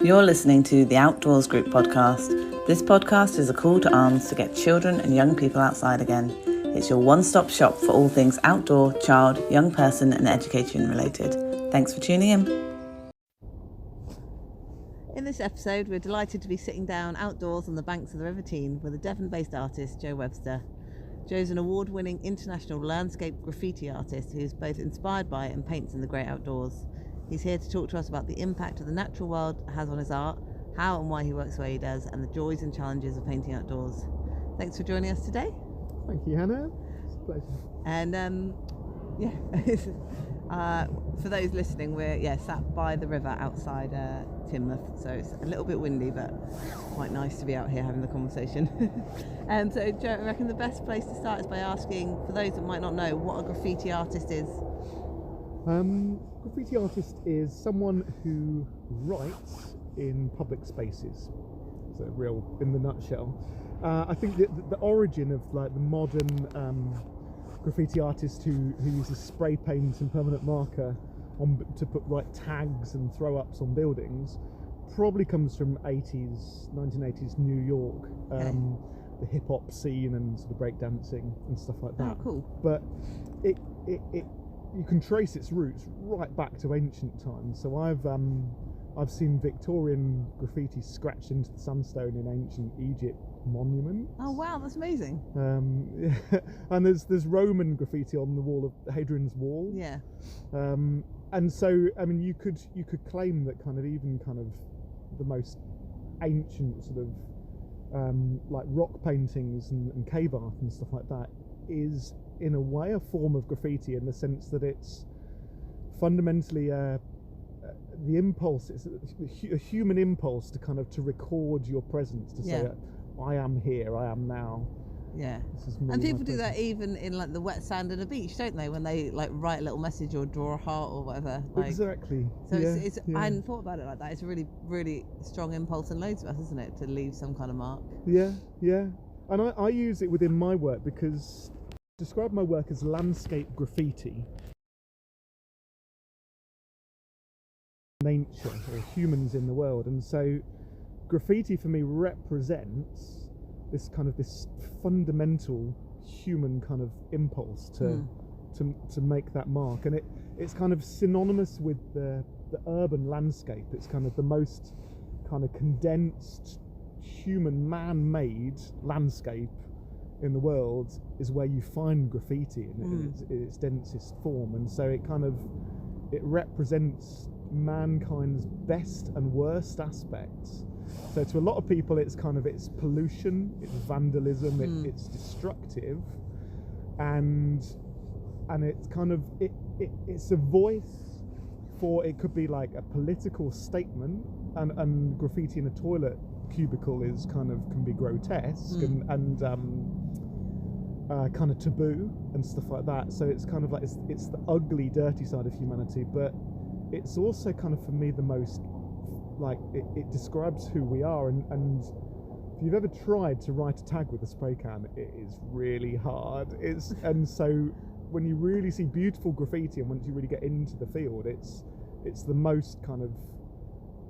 You're listening to the Outdoors Group podcast. This podcast is a call to arms to get children and young people outside again. It's your one-stop shop for all things outdoor, child, young person and education related. Thanks for tuning in. In this episode, we're delighted to be sitting down outdoors on the banks of the River Tean with a Devon-based artist, Joe Webster. Joe's an award-winning international landscape graffiti artist who's both inspired by and paints in the great outdoors. He's here to talk to us about the impact of the natural world has on his art, how and why he works the way he does, and the joys and challenges of painting outdoors. Thanks for joining us today. Thank you, Hannah. It's a pleasure. And for those listening, we're sat by the river outside Teignmouth, so it's a little bit windy, but quite nice to be out here having the conversation. So Joe, I reckon the best place to start is by asking, for those that might not know, what a graffiti artist is. Graffiti artist is someone who writes in public spaces. So real, in the nutshell. I think that the origin of like the modern graffiti artist who uses spray paint and permanent marker to put like tags and throw ups on buildings probably comes from 1980s New York. The hip hop scene and sort of breakdancing and stuff like that. Oh, cool. But it you can trace its roots right back to ancient times. So I've seen Victorian graffiti scratched into the sandstone in ancient Egypt monuments. Oh wow, that's amazing. And there's Roman graffiti on the wall of Hadrian's Wall. Yeah. And so I mean you could claim that kind of even kind of the most ancient sort of like rock paintings and cave art and stuff like that is in a way a form of graffiti, in the sense that it's fundamentally the impulse, it's a human impulse to kind of to record your presence, to say I am here, I am now. Yeah. And people do that even in like the wet sand of a beach, don't they, when they like write a little message or draw a heart or whatever. Like, exactly. So it's I hadn't thought about it like that. It's a really, really strong impulse in loads of us, isn't it, to leave some kind of mark. Yeah. And I use it within my work because I describe my work as landscape graffiti. Nature or humans in the world, and so graffiti for me represents this fundamental human kind of impulse to make that mark, and it's kind of synonymous with the urban landscape. It's kind of the most kind of condensed human man-made landscape in the world is where you find graffiti in its densest form, and so it represents mankind's best and worst aspects. So to a lot of people it's pollution, it's vandalism, it's destructive, and it's it's a voice for, it could be like a political statement, and graffiti in a toilet cubicle can be grotesque and kind of taboo and stuff like that. So it's kind of like it's the ugly, dirty side of humanity, but it's also kind of, for me, the most like it describes who we are. And if you've ever tried to write a tag with a spray can, it is really hard. And so when you really see beautiful graffiti, and once you really get into the field, it's the most kind of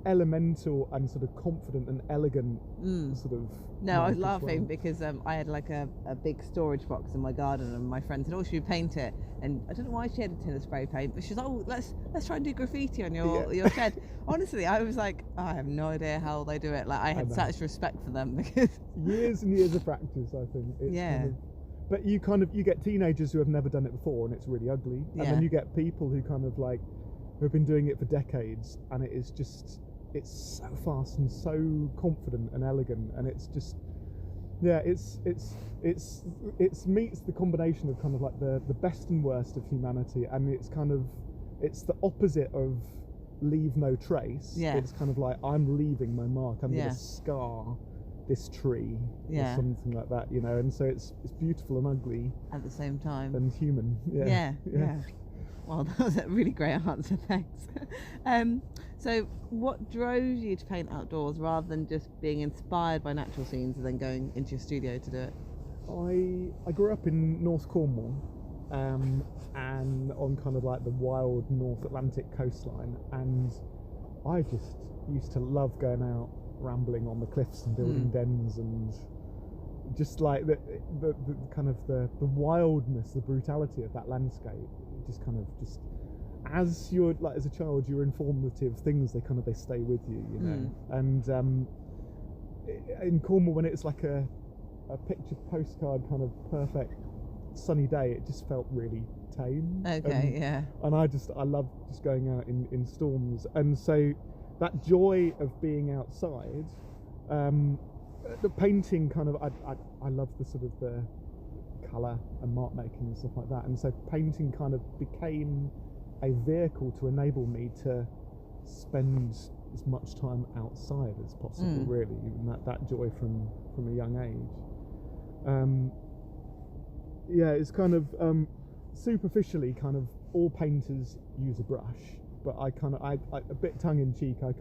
elemental and sort of confident and elegant sort of. No, I was laughing because I had like a big storage box in my garden, and my friend said, "Oh, should we paint it?" And I don't know why she had a tin of spray paint, but she was like, "Oh, let's try and do graffiti on your shed." Honestly, I was like, oh, I have no idea how they do it. Like, I had such respect for them because years and years of practice, I think. But you get teenagers who have never done it before, and it's really ugly. And then you get people who who have been doing it for decades, and it's so fast and so confident and elegant, and it's just it meets the combination of kind of like the best and worst of humanity, and it's the opposite of leave no trace. It's kind of like, I'm leaving my mark, I'm going to scar this tree or something like that, and so it's beautiful and ugly at the same time, and human. Well, that was a really great answer, thanks. So what drove you to paint outdoors rather than just being inspired by natural scenes and then going into your studio to do it? I grew up in North Cornwall, and on kind of like the wild North Atlantic coastline, and I used to love going out rambling on the cliffs and building dens, and just like the kind of the wildness, the brutality of that landscape. Just kind of just as you're like as a child, your informative things they stay with you, you know. And in Cornwall, when it's like a picture postcard kind of perfect sunny day, it just felt really tame. Okay, and I love just going out in storms, and so that joy of being outside, the painting kind of I love the sort of the colour and mark making and stuff like that, and so painting kind of became a vehicle to enable me to spend as much time outside as possible, really, and that joy from a young age. It's kind of superficially, kind of all painters use a brush, but I a bit tongue in cheek, I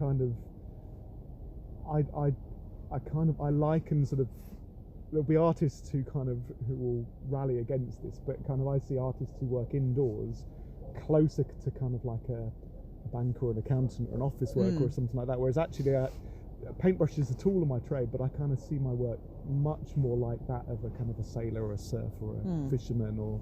liken sort of, there'll be artists who will rally against this, but kind of I see artists who work indoors closer to kind of like a banker or an accountant or an office worker or something like that, whereas actually a paintbrush is a tool of my trade, but I kind of see my work much more like that of a kind of a sailor or a surfer or a fisherman, or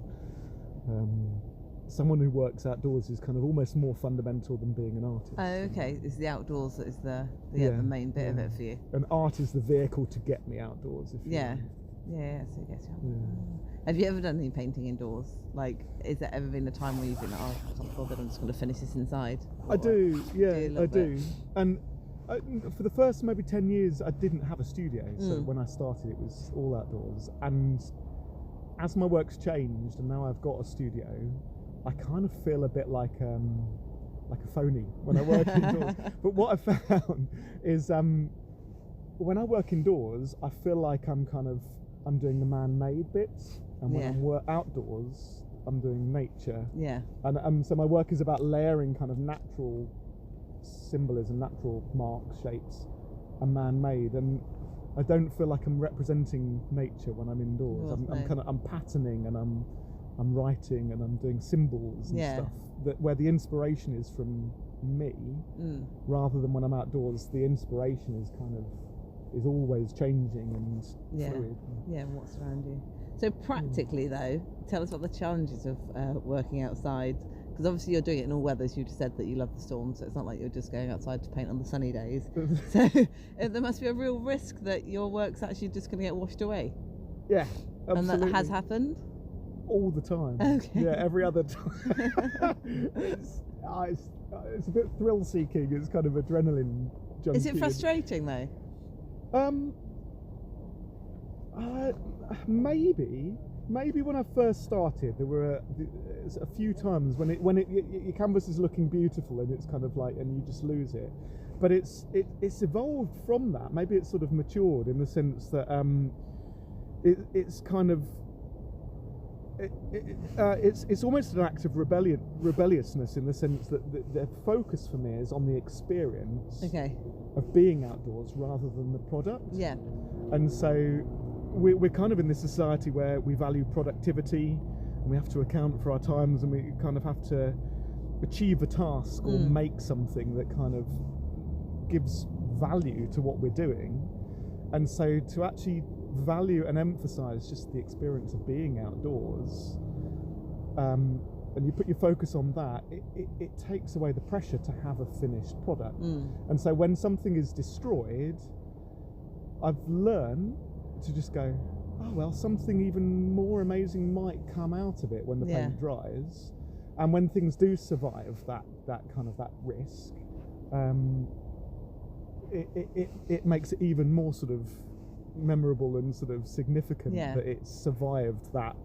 someone who works outdoors is kind of almost more fundamental than being an artist. Oh, okay. It's the outdoors that is the main bit of it for you. And art is the vehicle to get me outdoors. If you so I guess Have you ever done any painting indoors? Like, is there ever been a time where you've been like, oh, I can't bother, I'm just going to finish this inside? I do, I do. And for the first maybe 10 years, I didn't have a studio. So when I started, it was all outdoors. And as my work's changed, and now I've got a studio, I kind of feel a bit like a phony when I work indoors. But what I found is when I work indoors, I feel like I'm doing the man-made bits, and when I'm outdoors, I'm doing nature. Yeah. And so my work is about layering kind of natural symbolism, natural marks, shapes, and man-made, and I don't feel like I'm representing nature when I'm indoors. I'm patterning, and I'm writing, and I'm doing symbols and stuff where the inspiration is from me, rather than when I'm outdoors. The inspiration is always changing and fluid. Yeah, and what's around you. So practically though, tell us what the challenges of working outside, because obviously you're doing it in all weathers. You just said that you love the storm, so it's not like you're just going outside to paint on the sunny days. So there must be a real risk that your work's actually just going to get washed away. Yeah, absolutely. And that has happened? All the time. Okay. Yeah, every other time. It's a bit thrill-seeking. It's kind of adrenaline junkie. Is it frustrating though? Maybe when I first started, there were a few times when your canvas is looking beautiful and it's kind of like, and you just lose it. But it's evolved from that. Maybe it's sort of matured in the sense that it's kind of it's almost an act of rebelliousness, in the sense that the focus for me is on the experience of being outdoors rather than the product. Yeah. And so we're kind of in this society where we value productivity, and we have to account for our times, and we kind of have to achieve a task or make something that kind of gives value to what we're doing. And so to actually value and emphasize just the experience of being outdoors, and you put your focus on that, it takes away the pressure to have a finished product. And so when something is destroyed, I've learned to just go, oh well, something even more amazing might come out of it when the paint dries. And when things do survive that kind of that risk, it makes it even more sort of memorable and sort of significant that it survived that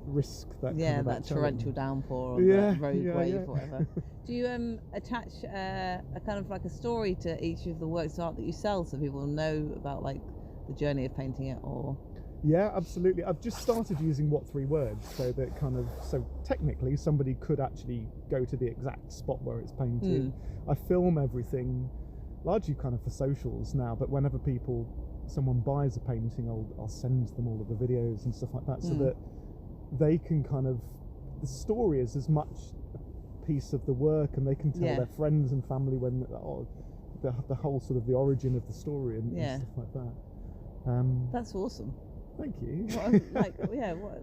risk, that torrential downpour or that rogue wave or whatever. Do you attach a kind of like a story to each of the works of art that you sell, so people know about like the journey of painting it? Or yeah, absolutely. I've just started using what 3 words, so that so technically somebody could actually go to the exact spot where it's painted. I film everything largely kind of for socials now, but whenever someone buys a painting, I'll send them all of the videos and stuff like that, so that they can the story is as much a piece of the work, and they can tell their friends and family when, the whole sort of the origin of the story and stuff like that. That's awesome. Thank you.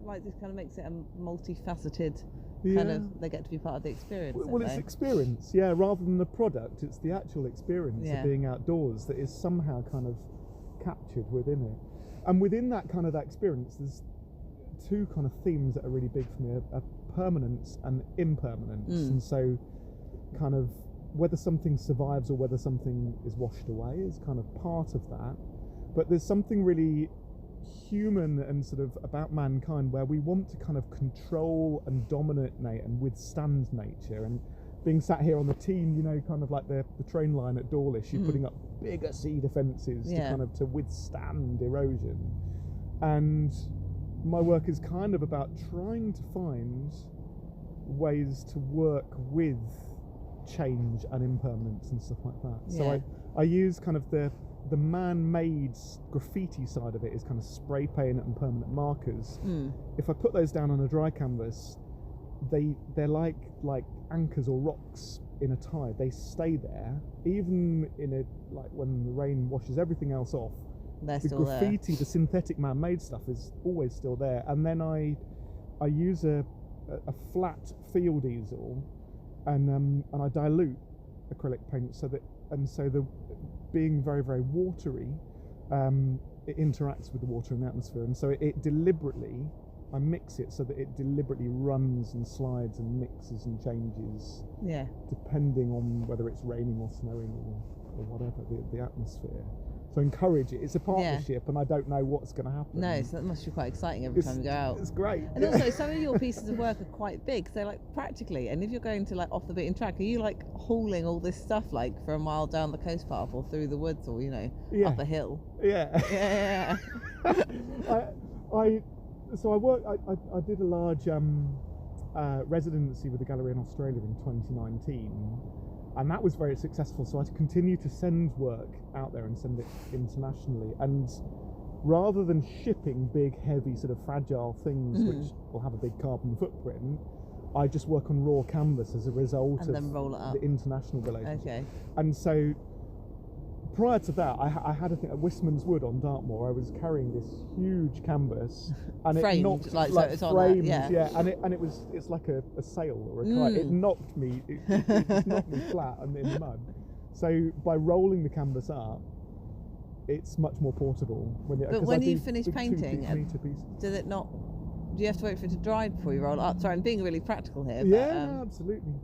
What just kind of makes it a multifaceted kind of, they get to be part of the experience. Well, it's experience, rather than the product, it's the actual experience of being outdoors that is somehow kind of captured within it. And within that kind of that experience, there's two kind of themes that are really big for me, are permanence and impermanence. And so kind of whether something survives or whether something is washed away is kind of part of that. But there's something really human and sort of about mankind where we want to kind of control and dominate and withstand nature. And being sat here on the Team, you know, kind of like the train line at Dawlish, you're putting up bigger sea defences to withstand erosion. And my work is kind of about trying to find ways to work with change and impermanence and stuff like that. So I use kind of the man-made graffiti side of it is kind of spray paint and permanent markers. If I put those down on a dry canvas, they're like anchors or rocks in a tide. They stay there even in a, like when the rain washes everything else off. They're the still graffiti, there. the synthetic man-made stuff is always still there. And then I use a flat field easel and I dilute acrylic paint so that the being very, very watery, it interacts with the water in the atmosphere, and so it deliberately, I mix it so that it deliberately runs and slides and mixes and changes depending on whether it's raining or snowing or whatever the atmosphere. So encourage it. It's a partnership, and I don't know what's going to happen. No, so that must be quite exciting every time you go out. It's great. And also, some of your pieces of work are quite big. So, like, practically, and if you're going to, like, off the beaten track, are you, like, hauling all this stuff, like, for a mile down the coast path or through the woods or, you know, up a hill? Yeah. I did a large residency with the gallery in Australia in 2019. And that was very successful, so I continue to send work out there and send it internationally. And rather than shipping big, heavy, sort of fragile things which will have a big carbon footprint, I just work on raw canvas as a result of then roll it up. The international relationship. Okay. And so prior to that, I had a thing at Wistman's Wood on Dartmoor. I was carrying this huge canvas, and framed, it knocked like, like so it's on framed, that, and it's like a sail or a kite. It knocked me, it just knocked me flat and in the mud. So by rolling the canvas up, it's much more portable. But when you finish painting, does it not? Do you have to wait for it to dry before you roll it up? Sorry, I'm being really practical here. Yeah, absolutely.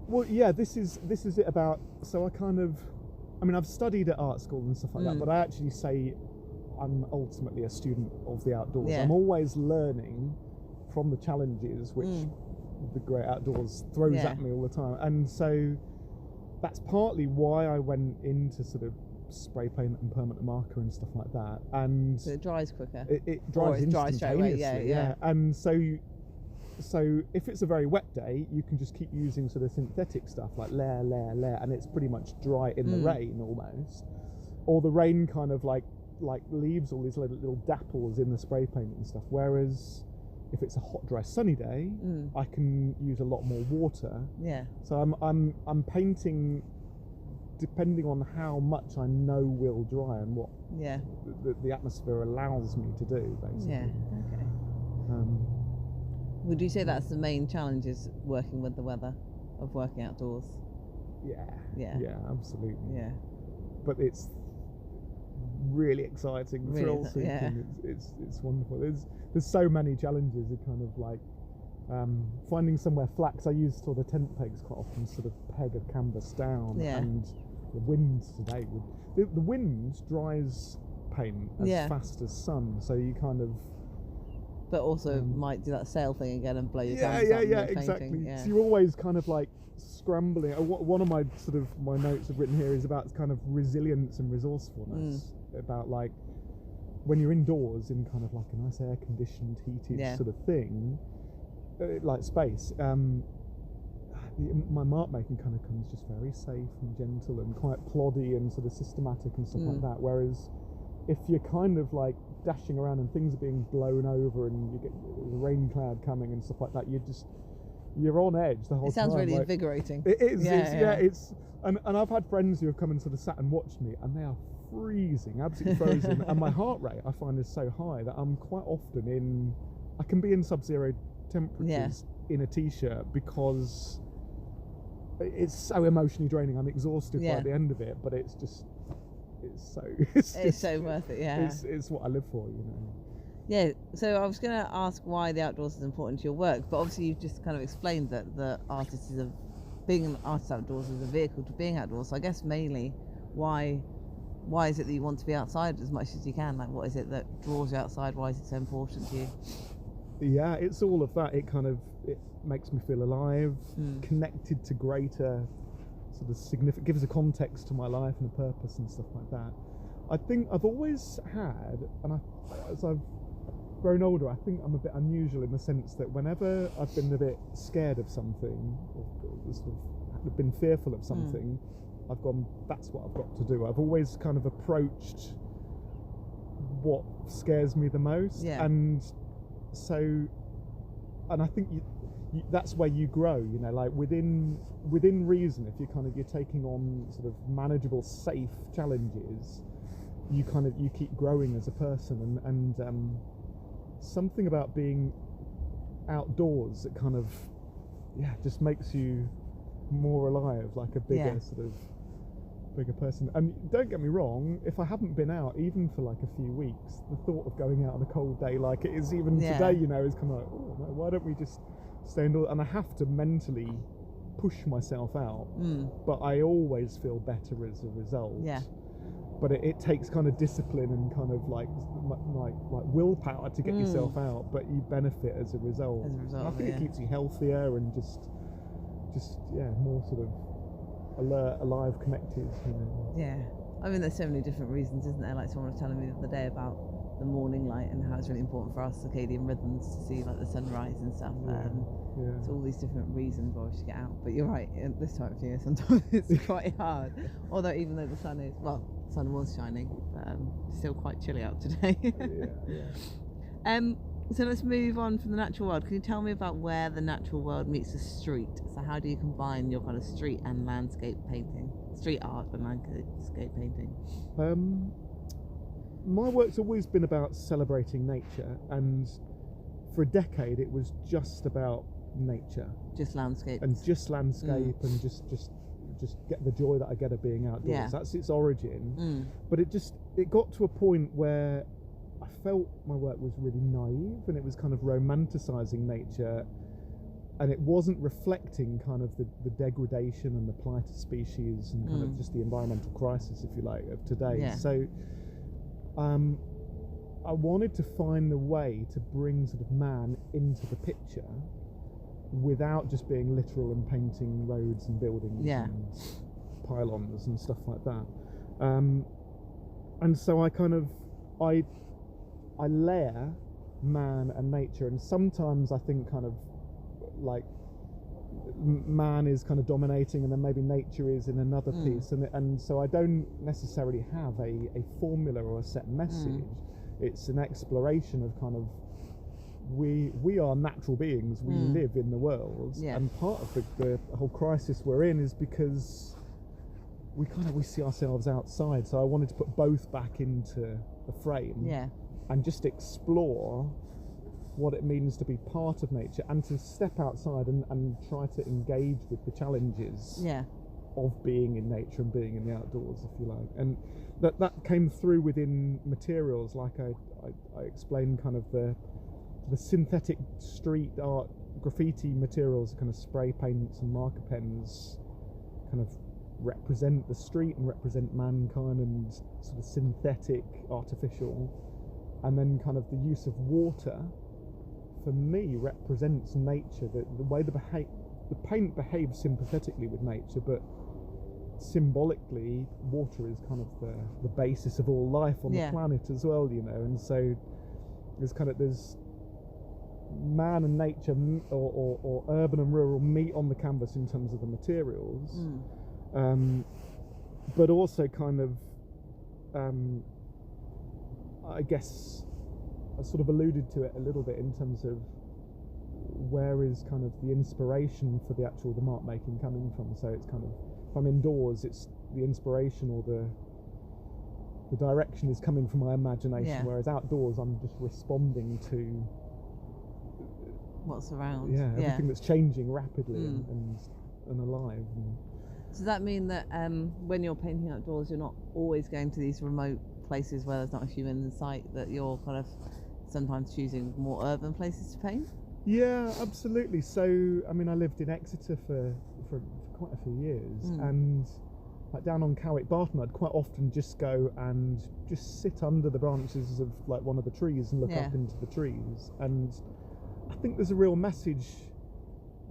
Well, yeah, this is it about. So I've studied at art school and stuff like that, but I actually say I'm ultimately a student of the outdoors. I'm always learning from the challenges which the great outdoors throws at me all the time, and so that's partly why I went into sort of spray paint and permanent marker and stuff like that. And so it dries quicker. It dries instantaneously. Yeah. And so if it's a very wet day, you can just keep using sort of synthetic stuff like layer, and it's pretty much dry in the rain almost. Or the rain kind of like leaves all these little dapples in the spray paint and stuff. Whereas if it's a hot, dry, sunny day, I can use a lot more water. Yeah. So I'm painting depending on how much I know will dry and what the atmosphere allows me to do, basically. Yeah. Okay. Would you say that's the main challenge, is working with the weather, of working outdoors? Yeah, absolutely. Yeah. But it's really exciting, thrill-seeking. Yeah. It's wonderful. There's so many challenges. It kind of like finding somewhere flat. 'Cause I use sort of tent pegs quite often, sort of peg a canvas down, and the wind today the wind dries paint as fast as sun, so you kind of. But also might do that sail thing again and blow your canvas up. Yeah, exactly. So you're always kind of like scrambling. One of my my notes I've written here is about kind of resilience and resourcefulness. About like when you're indoors in kind of like a nice air-conditioned, heated sort of thing, like space. My mark making kind of comes just very safe and gentle and quite ploddy and sort of systematic and stuff like that. Whereas if you're kind of like dashing around and things are being blown over and you get the rain cloud coming and stuff like that, you're on edge the whole time. It sounds really like, invigorating. It is. Yeah. It's and I've had friends who have come and sort of sat and watched me, and they are freezing, absolutely frozen, and my heart rate I find is so high that I'm quite often I can be in sub-zero temperatures in a t-shirt because it's so emotionally draining. I'm exhausted by the end of it, but it's so worth it. Yeah, it's what I live for, you know. Yeah, so I was going to ask why the outdoors is important to your work, but obviously you've just kind of explained that the artist is being an artist outdoors is a vehicle to being outdoors. So I guess mainly, why is it that you want to be outside as much as you can? Like, what is it that draws you outside? Why is it so important to you? Yeah, it's all of that. It makes me feel alive, connected to greater sort of significant, gives a context to my life and a purpose and stuff like that. I think I've always had, and as I've grown older, I think I'm a bit unusual in the sense that whenever I've been a bit scared of something, or sort of been fearful of something, I've gone, that's what I've got to do. I've always kind of approached what scares me the most, and I think that's where you grow, you know, like within reason. If you're taking on sort of manageable, safe challenges, you keep growing as a person, and something about being outdoors that kind of just makes you more alive, like a bigger bigger person. And don't get me wrong, if I haven't been out even for like a few weeks, the thought of going out on a cold day like it is even today, you know, is kind of like, oh no, why don't we just stay indoors? And I have to mentally push myself out, but I always feel better as a result. But it takes kind of discipline and kind of like willpower to get yourself out, but you benefit as a result. And I think it keeps you healthier and just more sort of alert, alive, connected, you know. Yeah, I mean, there's so many different reasons, isn't there? Like someone was telling me the other day about the morning light and how it's really important for our circadian rhythms to see like the sunrise and stuff. So all these different reasons why we should get out. But you're right, at this time of year sometimes it's quite hard. Although even though the sun was shining, still quite chilly out today. So let's move on from the natural world. Can you tell me about where the natural world meets the street? So how do you combine your kind of street and landscape painting, street art and landscape painting? My work's always been about celebrating nature, and for a decade it was just about nature, just landscape, and just get the joy that I get of being outdoors. That's its origin. But it got to a point where I felt my work was really naive, and it was kind of romanticizing nature, and it wasn't reflecting kind of the degradation and the plight of species and kind of just the environmental crisis, if you like, of today. So I wanted to find a way to bring sort of man into the picture without just being literal and painting roads and buildings and pylons and stuff like that. And so I kind of I layer man and nature, and sometimes I think kind of like man is kind of dominating and then maybe nature is in another piece, and so I don't necessarily have a formula or a set message. It's an exploration of kind of we are natural beings, we live in the world, and part of the whole crisis we're in is because we see ourselves outside. So I wanted to put both back into the frame and just explore what it means to be part of nature and to step outside and try to engage with the challenges of being in nature and being in the outdoors, if you like. And that came through within materials, like I explained kind of the synthetic street art graffiti materials, kind of spray paints and marker pens kind of represent the street and represent mankind, and sort of synthetic, artificial. And then kind of the use of water for me represents nature, the way the paint behaves sympathetically with nature, but symbolically water is kind of the basis of all life on the planet as well, you know. And so there's man and nature, or urban and rural, meet on the canvas in terms of the materials, but also kind of I guess I sort of alluded to it a little bit in terms of where is kind of the inspiration for the mark making coming from. So it's kind of, if I'm indoors, it's the inspiration or the direction is coming from my imagination, whereas outdoors I'm just responding to what's around. Everything that's changing rapidly and alive. Does that mean that when you're painting outdoors, you're not always going to these remote places where there's not a human in sight, that you're kind of sometimes choosing more urban places to paint? Yeah, absolutely. So, I mean, I lived in Exeter for quite a few years, and like down on Cowick Barton, I'd quite often just go and just sit under the branches of like one of the trees and look up into the trees. And I think there's a real message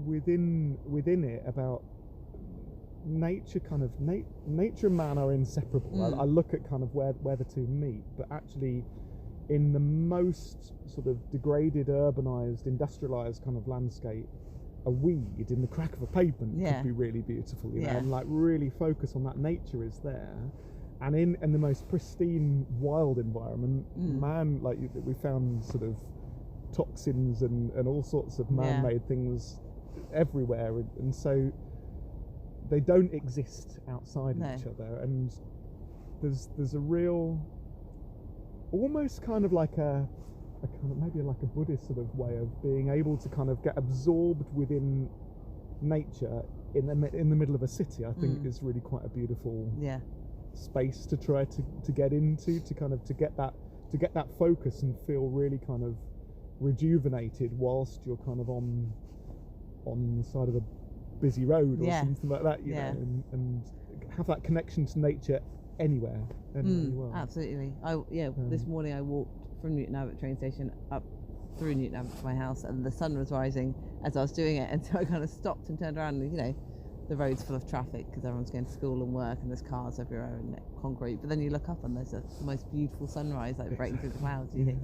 within it about nature. Kind of nature and man are inseparable. I look at kind of where the two meet, but actually in the most sort of degraded, urbanized, industrialized kind of landscape, a weed in the crack of a pavement could be really beautiful, you know, and like really focus on that. Nature is there, and in the most pristine wild environment, man, like we found sort of toxins and all sorts of man-made things everywhere, and so they don't exist outside of each other. And there's a real, almost kind of like a kind of maybe like a Buddhist sort of way of being able to kind of get absorbed within nature in the middle of a city. I think is really quite a beautiful space to try to get into, to kind of to get that focus and feel really kind of rejuvenated whilst you're kind of on the side of a busy road or something like that, you know, and have that connection to nature anywhere you are. Absolutely. This morning I walked from Newton Abbot train station up through Newton Abbot to my house, and the sun was rising as I was doing it, and so I kind of stopped and turned around, and you know, the road's full of traffic because everyone's going to school and work, and there's cars everywhere and concrete, but then you look up and there's the most beautiful sunrise like breaking through the clouds. You think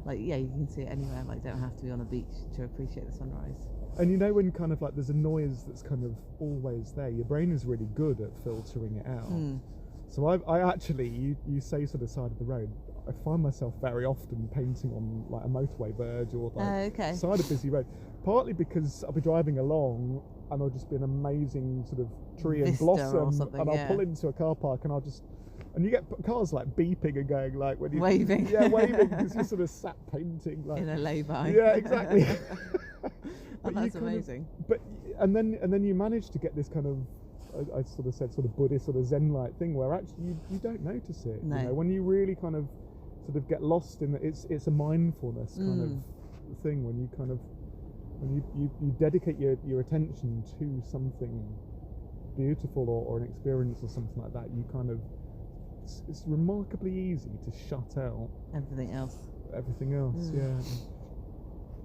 like you can see it anywhere, like don't have to be on a beach to appreciate the sunrise. And you know, when kind of like there's a noise that's kind of always there, your brain is really good at filtering it out. So I actually, you say sort of side of the road, I find myself very often painting on like a motorway verge or like side of busy road, partly because I'll be driving along and there'll just be an amazing sort of tree and blossom, and I'll pull into a car park and you get cars like beeping and going like when you waving, waving because you sort of sat painting like in a lay-by. Yeah, exactly. But that's amazing. And then you manage to get this kind of, I sort of said sort of Buddhist sort of Zen-like thing where actually you don't notice it. No. You know, when you really kind of sort of get lost in it, it's a mindfulness kind of thing when you kind of you dedicate your attention to something beautiful or an experience or something like that. You kind of it's remarkably easy to shut out everything else.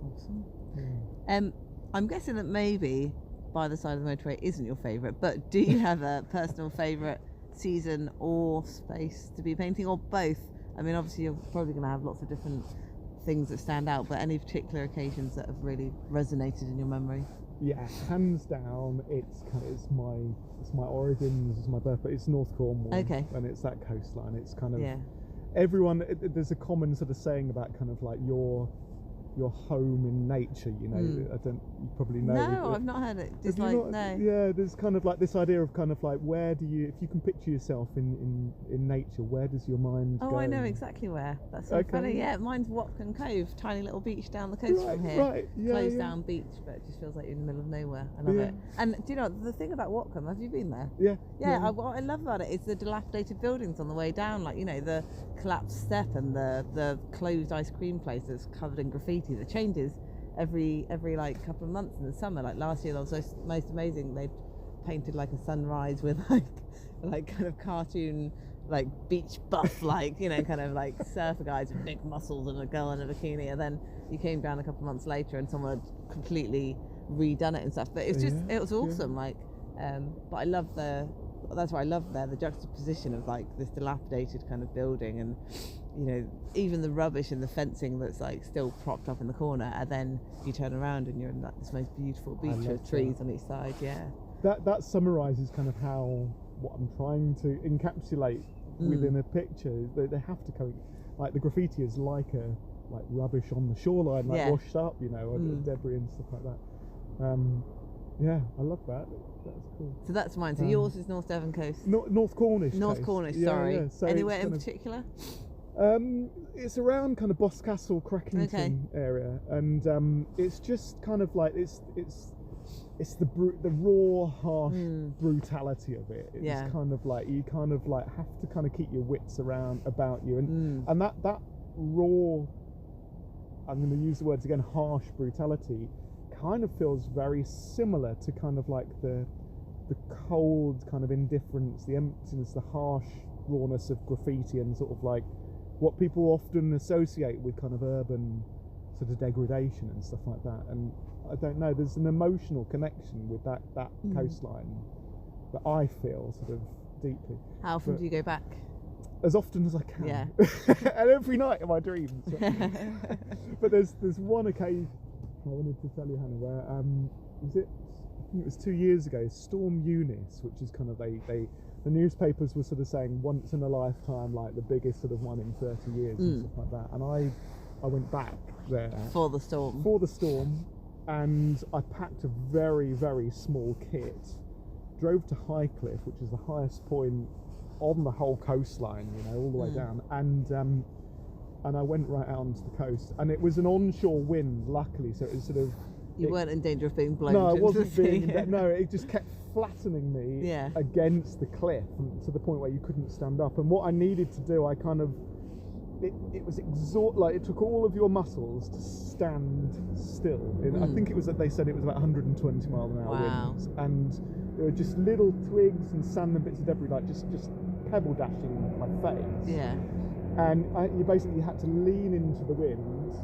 Awesome. I'm guessing that maybe By the Side of the Motorway isn't your favourite, but do you have a personal favourite season or space to be painting, or both? I mean, obviously you're probably going to have lots of different things that stand out, but any particular occasions that have really resonated in your memory? Yeah, hands down, it's my origins, it's my birthplace. It's North Cornwall, and it's that coastline. It's kind of everyone. There's a common sort of saying about kind of like your home in nature, you know. You probably know. No, I've not heard it. Just like no. Yeah, there's kind of like this idea of kind of like where do you, if you can picture yourself in nature, where does your mind go? I know exactly where. That's so funny. Yeah, mine's Watcombe Cove, tiny little beach down the coast from here. Right. Yeah. Closed down beach, but it just feels like you're in the middle of nowhere. I love it. And do you know the thing about Watcombe? Have you been there? Yeah. What I love about it is the dilapidated buildings on the way down, like, you know, the collapsed step and the closed ice cream place that's covered in graffiti that changes every like couple of months in the summer. Like last year, that was most amazing. They painted like a sunrise with like kind of cartoon like beach buff, like, you know, kind of like surfer guys with big muscles and a girl in a bikini. And then you came down a couple of months later and someone had completely redone it and stuff. But it's just it was awesome. Like, but I love that's what I love there, the juxtaposition of like this dilapidated kind of building, and you know, even the rubbish and the fencing that's like still propped up in the corner, and then you turn around and you're in like this most beautiful beach with trees on each side. That summarizes kind of how what I'm trying to encapsulate within a picture. They have to like the graffiti is like like rubbish on the shoreline, like Yeah. washed up, you know, debris and stuff like that. Yeah, I love that. That's cool. So that's mine. So yours is North Devon coast. North Cornish. North coast. Cornish. Yeah, Sorry. yeah. So Anywhere in particular? It's around kind of Boscastle, Crackington area, and it's just kind of like it's the raw, harsh brutality of it. It's kind of like you kind of like have to kind of keep your wits about you, and that raw, I'm going to use the words again, harsh brutality, kind of feels very similar to kind of like the cold kind of indifference, the emptiness, the harsh rawness of graffiti, and sort of like what people often associate with kind of urban sort of degradation and stuff like that. And I don't know, there's an emotional connection with that coastline that I feel sort of deeply. How often do you go back? As often as I can. Yeah. And every night in my dreams. But there's one occasion I wanted to tell you, Hannah, where I think it was 2 years ago, Storm Eunice, which is kind of the newspapers were sort of saying once in a lifetime, like the biggest sort of one in 30 years and stuff like that. And I went back there for the storm. And I packed a very, very small kit, drove to Highcliffe, which is the highest point on the whole coastline, you know, all the way down, and I went right out onto the coast, and it was an onshore wind, luckily, so it was sort of... You weren't in danger of being blown No, I into wasn't the sea. no, it just kept flattening me against the cliff, to the point where you couldn't stand up. And what I needed to do, I kind of... It was like it took all of your muscles to stand still. I think it was that they said it was about 120 mile an hour winds, and there were just little twigs and sand and bits of debris, like just pebble dashing my face. Yeah. And you basically had to lean into the wind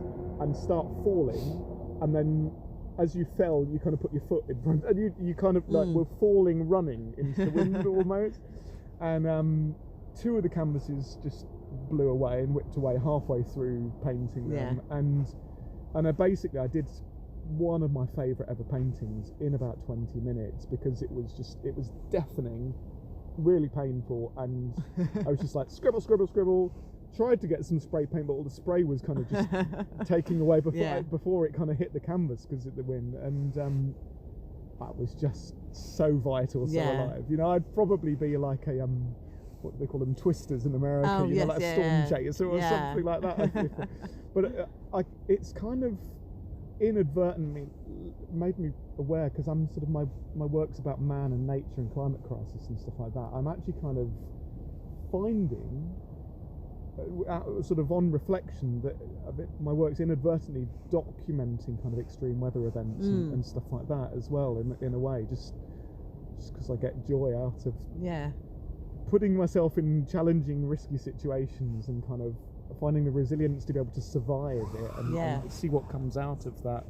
and start falling, and then as you fell, you kind of put your foot in front, and you kind of like were falling, running into the wind almost. And 2 of the canvases just blew away and whipped away halfway through painting them. And I did one of my favourite ever paintings in about 20 minutes, because it was deafening, really painful, and I was just like scribble, tried to get some spray paint, but all the spray was kind of just taking away before it kind of hit the canvas because of the wind. And that was just so vital, so alive. You know, I'd probably be like a what do they call them, twisters in America, like a storm chaser or something like that. But it's kind of inadvertently made me aware, because I'm sort of my work's about man and nature and climate crisis and stuff like that. I'm actually kind of finding, sort of on reflection, that my work's inadvertently documenting kind of extreme weather events and stuff like that as well, in a way, just because I get joy out of putting myself in challenging, risky situations and kind of finding the resilience to be able to survive it and see what comes out of that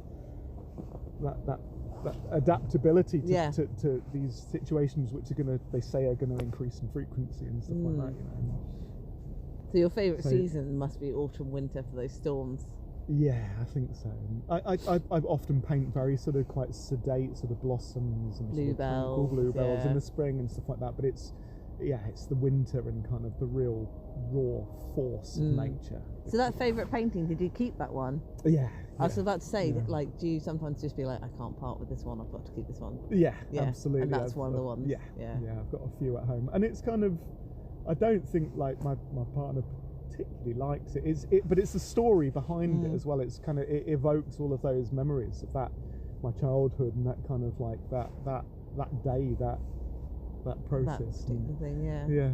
adaptability to these situations, which they say are going to increase in frequency and stuff like that, you know. So your favourite season must be autumn, winter for those storms. Yeah, I think so. I often paint very sort of quite sedate sort of blossoms and bluebells in the spring and stuff like that, but it's the winter and kind of the real raw force of nature. So that favourite painting, did you keep that one? Yeah. I was about to say, like, do you sometimes just be like, I can't part with this one, I've got to keep this one? Yeah, absolutely. And that's one of the ones. Yeah, I've got a few at home, and it's kind of, I don't think like my partner particularly likes it. But it's the story behind it as well. It's kind of, it evokes all of those memories of my childhood, and that kind of like that day, that process. That particular thing, yeah.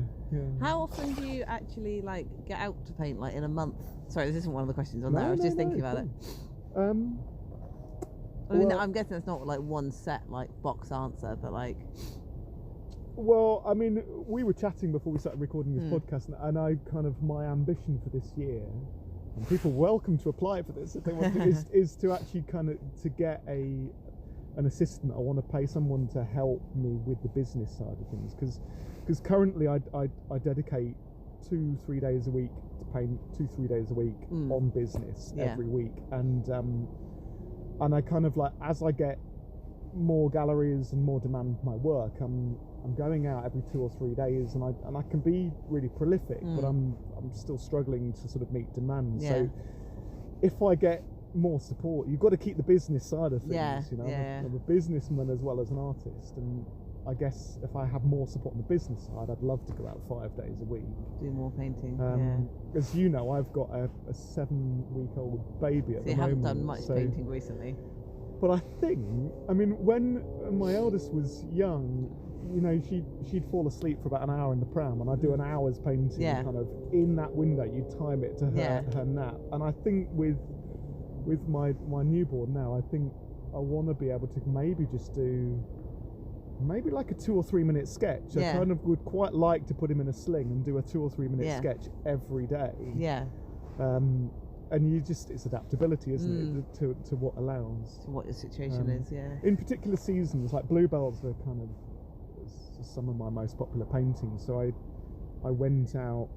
How often do you actually like get out to paint, like in a month? Sorry, this isn't one of the questions on there. I was just thinking about it. I mean, I'm guessing it's not like one set like box answer, but like. Well, I mean, we were chatting before we started recording this podcast, and I kind of, my ambition for this year, and people welcome to apply for this if they want to, is to actually kind of to get an assistant. I want to pay someone to help me with the business side of things, because currently I dedicate 2-3 days a week to paint, 2-3 days a week on business every week, and I kind of like, as I get more galleries and more demand for my work, I'm going out every 2 or 3 days, and I can be really prolific, but I'm still struggling to sort of meet demand. So if I get more support, you've got to keep the business side of things. Yeah, You know, yeah. I'm a businessman as well as an artist, and I guess if I have more support on the business side, I'd love to go out 5 days a week. Do more painting. As you know, I've got a 7-week-old baby at So the you moment. haven't done much so, painting recently. But I think, I mean, when my eldest was young, you know, she'd fall asleep for about an hour in the pram, and I'd do an hour's painting kind of in that window. You time it to her nap. And I think with my newborn now, I think I want to be able to maybe just do maybe like a 2 or 3 minute sketch. I kind of would quite like to put him in a sling and do a 2 or 3 minute sketch every day. Yeah. And it's adaptability, isn't it, to what allows. To what your situation is, In particular seasons, like bluebells are kind of some of my most popular paintings. So I went out.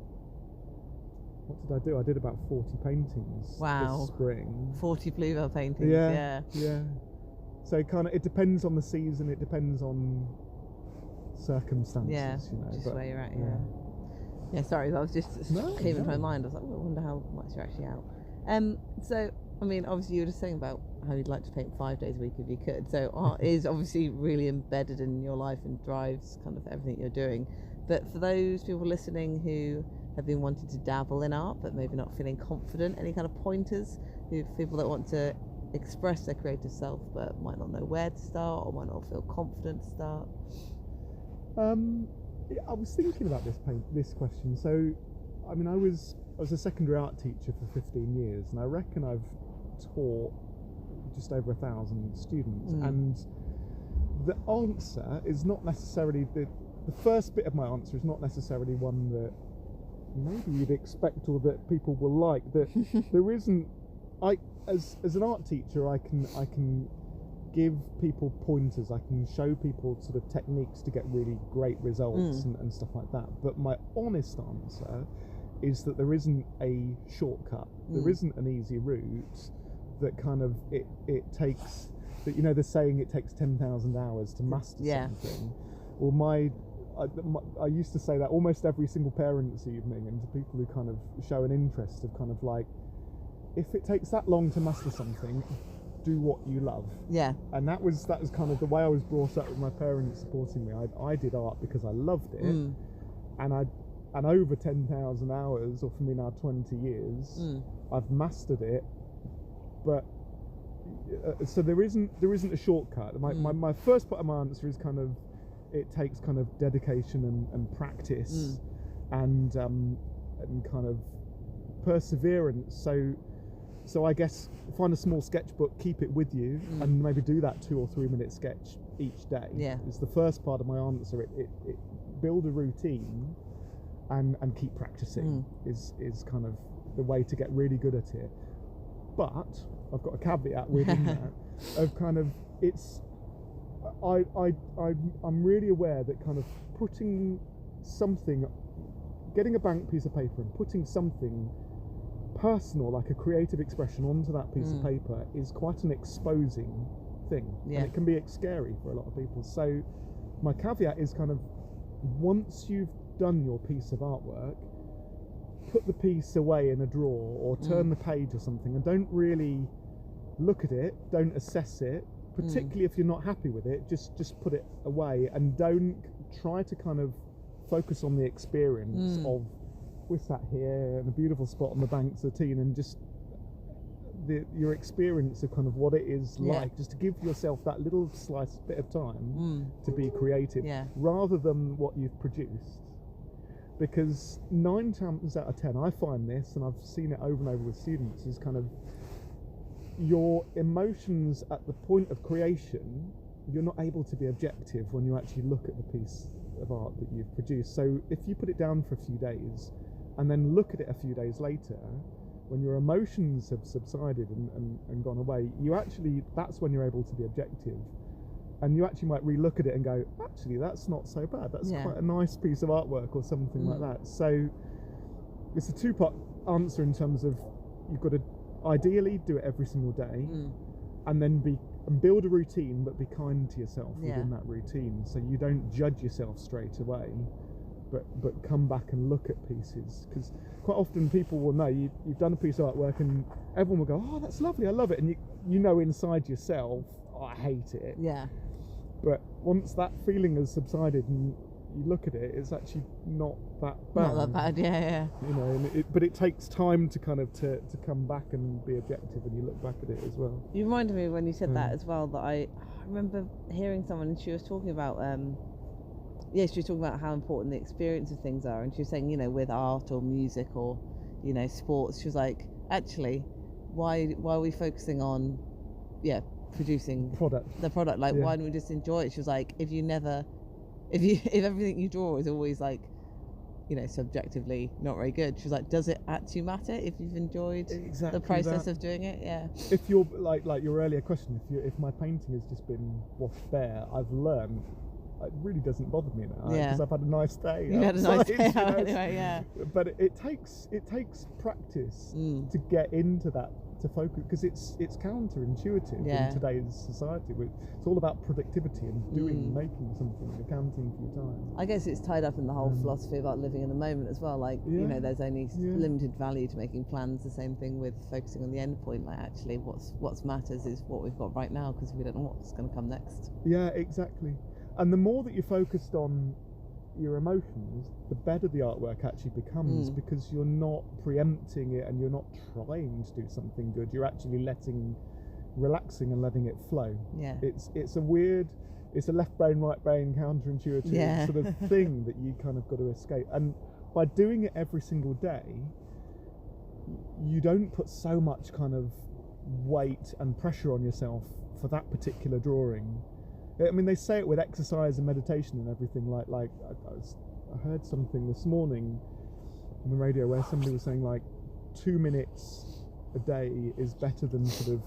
What did I do? I did about 40 paintings this spring. 40 bluebell paintings, yeah. So kind of, it depends on the season, it depends on circumstances, you know. Just where you're at, Yeah, sorry, that was just came into my mind. I was like, I wonder how much you're actually out. So, I mean, obviously you were just saying about how you'd like to paint 5 days a week if you could. So art is obviously really embedded in your life and drives kind of everything you're doing. But for those people listening who have been wanting to dabble in art but maybe not feeling confident, any kind of pointers for people that want to express their creative self but might not know where to start or might not feel confident to start? I was thinking about this question. So, I mean, I was a secondary art teacher for 15 years, and I reckon I've taught just over 1,000 students. And the answer is not necessarily the first bit of my answer is not necessarily one that maybe you'd expect or that people will like. That there isn't. As an art teacher, I can give people pointers. I can show people sort of techniques to get really great results and stuff like that. But my honest answer is that there isn't a shortcut. There isn't an easy route that kind of it takes. That, you know, the saying, it takes 10,000 hours to master something. Well, I used to say that almost every single parents' evening, and to people who kind of show an interest of kind of like, if it takes that long to master something, do what you love. Yeah. And that was kind of the way I was brought up, with my parents supporting me. I did art because I loved it, and over 10,000 hours, or for me now 20 years, I've mastered it. But so there isn't a shortcut. My first part of my answer is kind of, it takes kind of dedication and practice and kind of perseverance. So I guess find a small sketchbook, keep it with you, and maybe do that 2 or 3 minute sketch each day. Yeah, it's the first part of my answer. It build a routine and keep practicing is kind of the way to get really good at it. But I've got a caveat within that of kind of, it's I'm really aware that kind of putting something, getting a blank piece of paper and putting something personal, like a creative expression, onto that piece of paper is quite an exposing thing, and it can be scary for a lot of people. So my caveat is kind of, once you've done your piece of artwork, put the piece away in a drawer or turn the page or something, and don't really look at it, don't assess it, particularly if you're not happy with it. Just put it away, and don't try to kind of focus on the experience of, we're sat here in a beautiful spot on the banks of the Tean, and just your experience of kind of what it is like, just to give yourself that little bit of time to be creative, rather than what you've produced. Because 9 times out of 10, I find this, and I've seen it over and over with students, is kind of your emotions at the point of creation, you're not able to be objective when you actually look at the piece of art that you've produced. So if you put it down for a few days and then look at it a few days later, when your emotions have subsided and gone away, that's when you're able to be objective. And you actually might re-look at it and go, actually, that's not so bad. That's quite a nice piece of artwork, or something like that. So it's a 2-part answer in terms of, you've got to ideally do it every single day, and then build a routine, but be kind to yourself within that routine. So you don't judge yourself straight away, but come back and look at pieces, because quite often people will know you've done a piece of artwork and everyone will go, oh, that's lovely, I love it, and you know inside yourself, oh, I hate it. Yeah. But once that feeling has subsided and you look at it, it's actually not that bad. Not that bad, yeah. You know, and but it takes time to kind of to come back and be objective, and you look back at it as well. You reminded me when you said that as well, that I remember hearing someone, and she was talking about she was talking about how important the experience of things are, and she was saying, you know, with art or music or, you know, sports, she was like, actually, why are we focusing on producing the product, like why don't we just enjoy it? She was like, if everything you draw is always like, you know, subjectively not very good, she was like, does it actually matter if you've enjoyed the process of doing it? If you're like your earlier question, if my painting has just been washed bare, I've learned it really doesn't bother me now, because I've had a nice day. You had a nice day out anyway, but it takes practice to get into that, to focus, because it's counterintuitive in today's society. It's all about productivity and making something, accounting for your time. I guess it's tied up in the whole philosophy about living in the moment as well, like you know, there's only limited value to making plans. The same thing with focusing on the end point, like actually what matters is what we've got right now, because we don't know what's going to come next. Yeah, exactly. And the more that you're focused on your emotions, the better the artwork actually becomes, because you're not preempting it and you're not trying to do something good. You're actually relaxing and letting it flow. Yeah. It's a left brain, right brain, counterintuitive sort of thing that you kind of got to escape. And by doing it every single day, you don't put so much kind of weight and pressure on yourself for that particular drawing. I mean, they say it with exercise and meditation and everything. Like I heard something this morning on the radio where somebody was saying, like, 2 minutes a day is better than sort of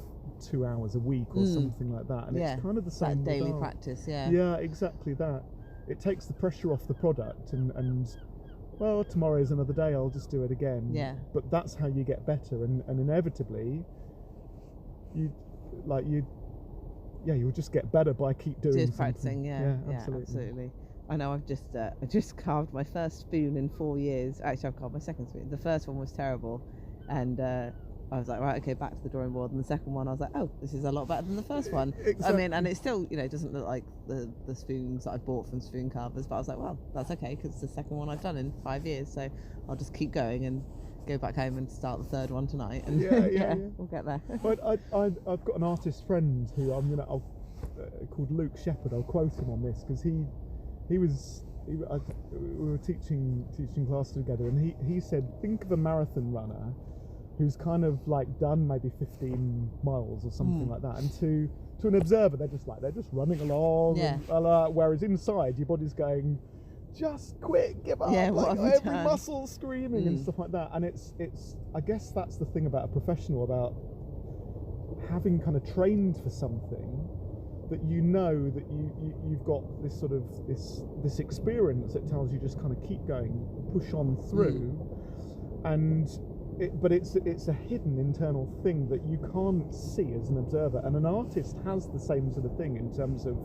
2 hours a week or something like that. And it's kind of the same. That daily practice, Yeah, exactly that. It takes the pressure off the product, and well, tomorrow is another day, I'll just do it again. Yeah. But that's how you get better, and inevitably, you'll just get better by keep doing just practicing. Yeah, absolutely. I know. I just carved my first spoon in 4 years. Actually, I've carved my second spoon. The first one was terrible, and I was like, right, okay, back to the drawing board. And the second one, I was like, oh, this is a lot better than the first one. Exactly. I mean, and it still, you know, doesn't look like the spoons that I bought from Spoon Carvers, but I was like, well, that's okay, because it's the second one I've done in 5 years, so I'll just keep going and go back home and start the third one tonight, and we'll get there. But I've got an artist friend who called Luke Shepherd. I'll quote him on this, because we were teaching class together, and he said, think of a marathon runner who's kind of like done maybe 15 miles or something like that, and to an observer they're just running along, whereas inside your body's going, just quit, give up, like every muscle screaming and stuff like that. And it's I guess that's the thing about a professional, about having kind of trained for something, that you know that you've got this sort of this experience that tells you just kind of keep going, push on through, but it's a hidden internal thing that you can't see as an observer. And an artist has the same sort of thing in terms of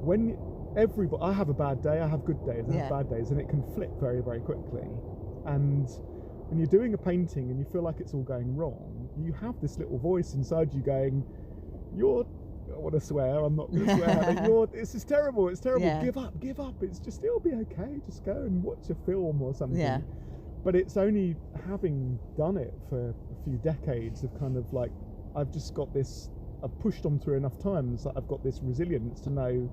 when I have a bad day, I have good days, I have bad days, and it can flip very, very quickly. And when you're doing a painting and you feel like it's all going wrong, you have this little voice inside you going, I want to swear, I'm not going to swear, but this is terrible, it's terrible, give up, it'll be okay, just go and watch a film or something. Yeah. But it's only having done it for a few decades of kind of like, I've just got this, I've pushed on through enough times that I've got this resilience to know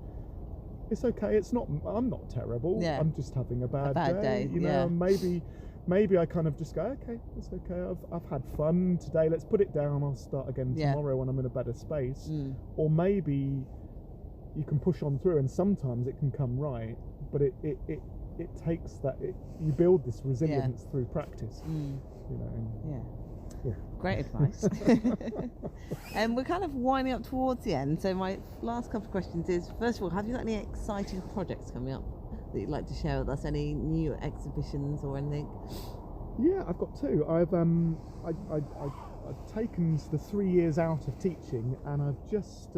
it's okay, I'm not terrible, I'm just having a bad day. You know, maybe I kind of just go, okay, it's okay, I've had fun today, let's put it down, I'll start again tomorrow when I'm in a better space. Or maybe you can push on through, and sometimes it can come right, but it takes that, you build this resilience through practice. You know. Yeah. Great advice. And we're kind of winding up towards the end, so my last couple of questions is, first of all, have you got any exciting projects coming up that you'd like to share with us? Any new exhibitions or anything? Yeah, I've got two. I've taken the 3 years out of teaching, and I've just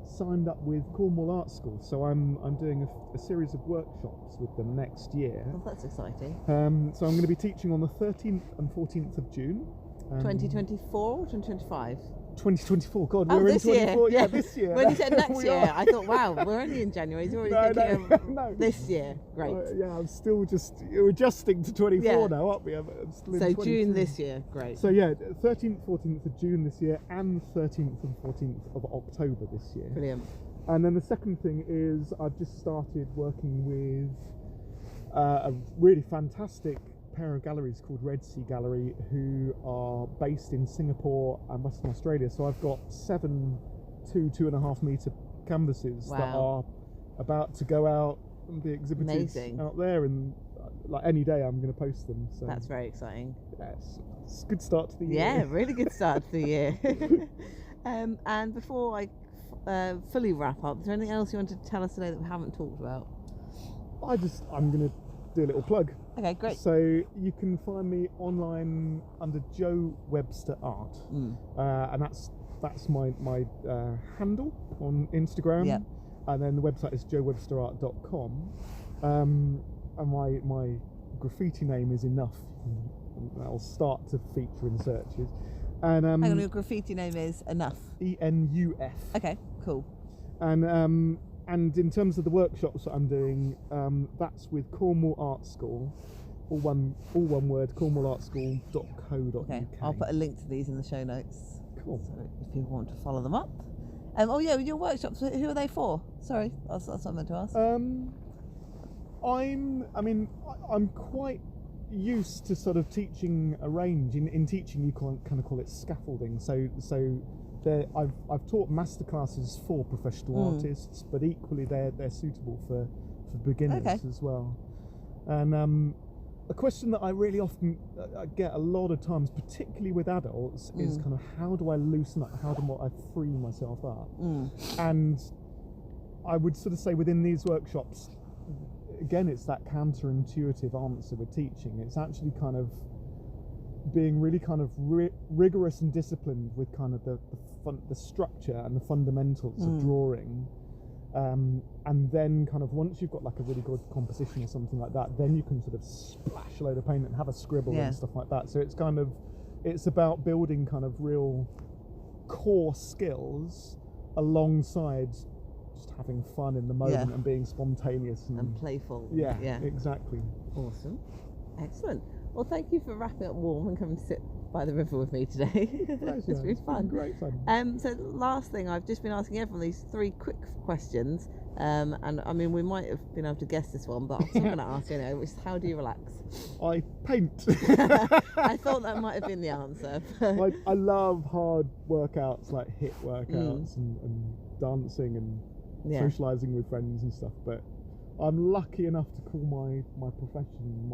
signed up with Cornwall Art School, so I'm doing a series of workshops with them next year. Oh, that's exciting. So I'm going to be teaching on the 13th and 14th of June. 2024 or 2025? 2024. God, Oh, we're in this year. 24. Yeah, this year. When you said next We year, are. I thought, wow, we're only in January. He's already thinking of no. this year. Great. Yeah, I'm still just adjusting to 24 Yeah. now, aren't we? I'm still in So 23. June this year. Great. So yeah, 13th, 14th of June this year, and 13th and 14th of October this year. Brilliant. And then the second thing is I've just started working with a really fantastic pair of galleries called Red Sea Gallery, who are based in Singapore and Western Australia. So I've got 7 2.5 metre canvases that are about to go out and be exhibited Amazing. out there, and like any day I'm going to post them. So That's very exciting. yes, it's a good start to the year. Yeah, really good start to the year. And before I fully wrap up, is there anything else you wanted to tell us today that we haven't talked about? I'm going to do a little plug. Okay, great. So you can find me online under Joe Webster Art, and that's my handle on Instagram. Yep. And then the website is joewebsterart.com. And my graffiti name is Enough. That'll start to feature in searches. And Hang on, your graffiti name is Enough. ENUF. Okay, cool. And in terms of the workshops that I'm doing, that's with Cornwall Art School, all one word, cornwallartschool.co.uk. Okay, I'll put a link to these in the show notes. Cool. So if people want to follow them up. Oh yeah, with your workshops, who are they for? Sorry, that's what I meant to ask. I'm quite used to sort of teaching a range. In teaching, you kind of call it scaffolding. So I've taught masterclasses for professional artists, but equally they're suitable for beginners as well. And a question that I really often get a lot of times, particularly with adults, is kind of how do I loosen up? How do I free myself up? And I would sort of say within these workshops, again, it's that counterintuitive answer with teaching. It's actually kind of being really kind of rigorous and disciplined with kind of the structure and the fundamentals of drawing. And then kind of once you've got like a really good composition or something like that, then you can sort of splash a load of paint and have a scribble and stuff like that. So it's about building kind of real core skills alongside just having fun in the moment and being spontaneous and playful. Yeah, exactly. Awesome. Excellent. Well, thank you for wrapping up warm and coming to sit by the river with me today. It's been fun. Great fun. So last thing, I've just been asking everyone these 3 quick questions, and I mean we might have been able to guess this one, but I'm still going to ask you anyway, which is how do you relax? I paint. I thought that might have been the answer. I love hard workouts, like HIIT workouts and dancing and socialising with friends and stuff, but I'm lucky enough to call my profession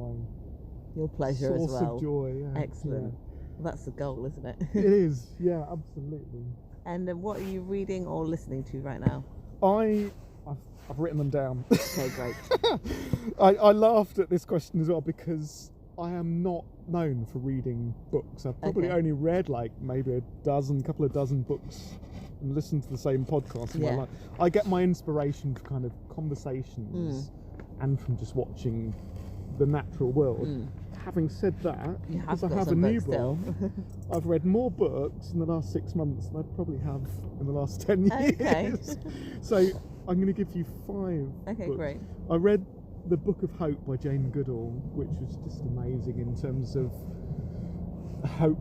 your pleasure source as well. of joy. Yeah. Excellent. Yeah. Well, that's the goal, isn't it? It is, yeah, absolutely. And what are you reading or listening to right now? I've written them down. Okay, great. I laughed at this question as well because I am not known for reading books. I've probably only read like maybe a couple of dozen books and listened to the same podcast in my life. I get my inspiration from kind of conversations and from just watching the natural world. Having said that, because I have a newborn, I've read more books in the last 6 months than I probably have in the last 10 years. So I'm going to give you 5 Okay, books. great. I read The Book of Hope by Jane Goodall, which was just amazing in terms of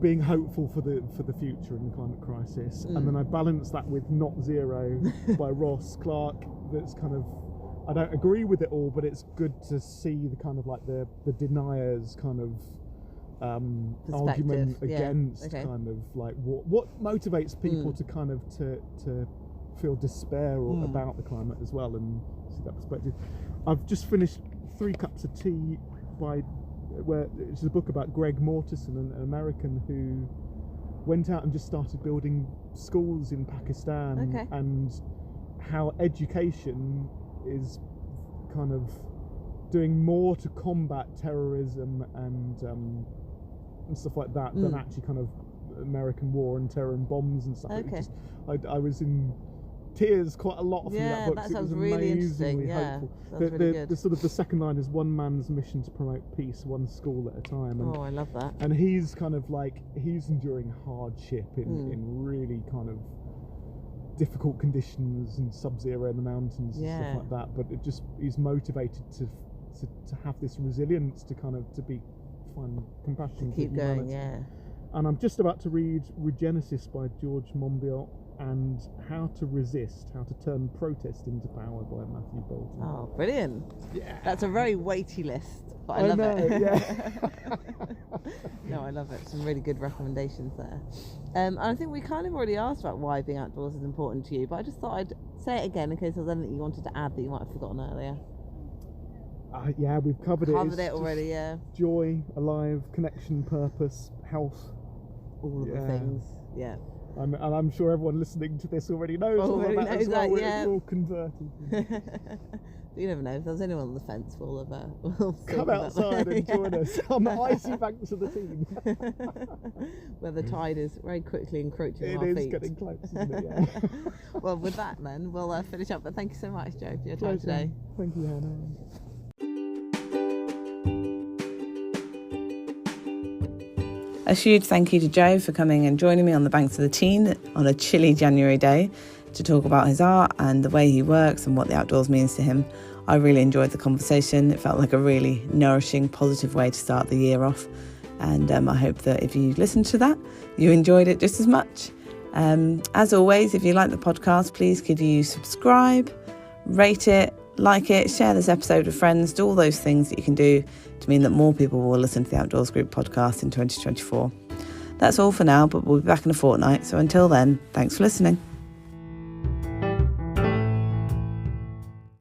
being hopeful for the future and climate crisis. And then I balanced that with Not Zero by Ross Clarke. That's kind of, I don't agree with it all, but it's good to see the kind of like the deniers kind of argument against kind of like what motivates people to kind of to feel despair about the climate as well, and see that perspective. I've just finished 3 Cups of Tea which is a book about Greg Mortensen, an American who went out and just started building schools in Pakistan, and how education is kind of doing more to combat terrorism and stuff like that than actually kind of American war and terror and bombs and stuff. I was in tears quite a lot through that book. That 'cause it sounds was really interesting. amazingly Yeah, hopeful. sounds really good. The sort of the second line is one man's mission to promote peace, one school at a time. And, I love that. And he's kind of like, he's enduring hardship in really kind of difficult conditions and sub-zero in the mountains and stuff like that. But he's motivated to have this resilience to kind of find compassion to keep for going. humanity. And I'm just about to read Regenesis by George Monbiot and How to Turn Protest into Power by Matthew Bolton. Oh, brilliant. Yeah. That's a very weighty list, but I love it. Yeah. No, I love it. Some really good recommendations there. And I think we kind of already asked about why being outdoors is important to you, but I just thought I'd say it again in case there was anything you wanted to add that you might have forgotten earlier. Yeah, we've covered it. Covered it already, yeah. Joy, alive, connection, purpose, health. All of the things, yeah. I'm sure everyone listening to this already knows all of that as well. We're all converted. You never know. If there's anyone on the fence, we'll come outside and join us on the icy banks of the Team. Where the tide is very quickly encroaching on our feet. It is getting close, isn't it? Yeah. Well, with that then, we'll finish up. But thank you so much, Joe, for your time today. Thank you, Hannah. A huge thank you to Joe for coming and joining me on the banks of the Tean on a chilly January day to talk about his art and the way he works and what the outdoors means to him. I really enjoyed the conversation. It felt like a really nourishing, positive way to start the year off. And I hope that if you listened to that, you enjoyed it just as much. As always, if you like the podcast, please could you subscribe, rate it, like it, share this episode with friends, do all those things that you can do to mean that more people will listen to the Outdoors Group podcast in 2024. That's all for now, but we'll be back in a fortnight. So until then, thanks for listening.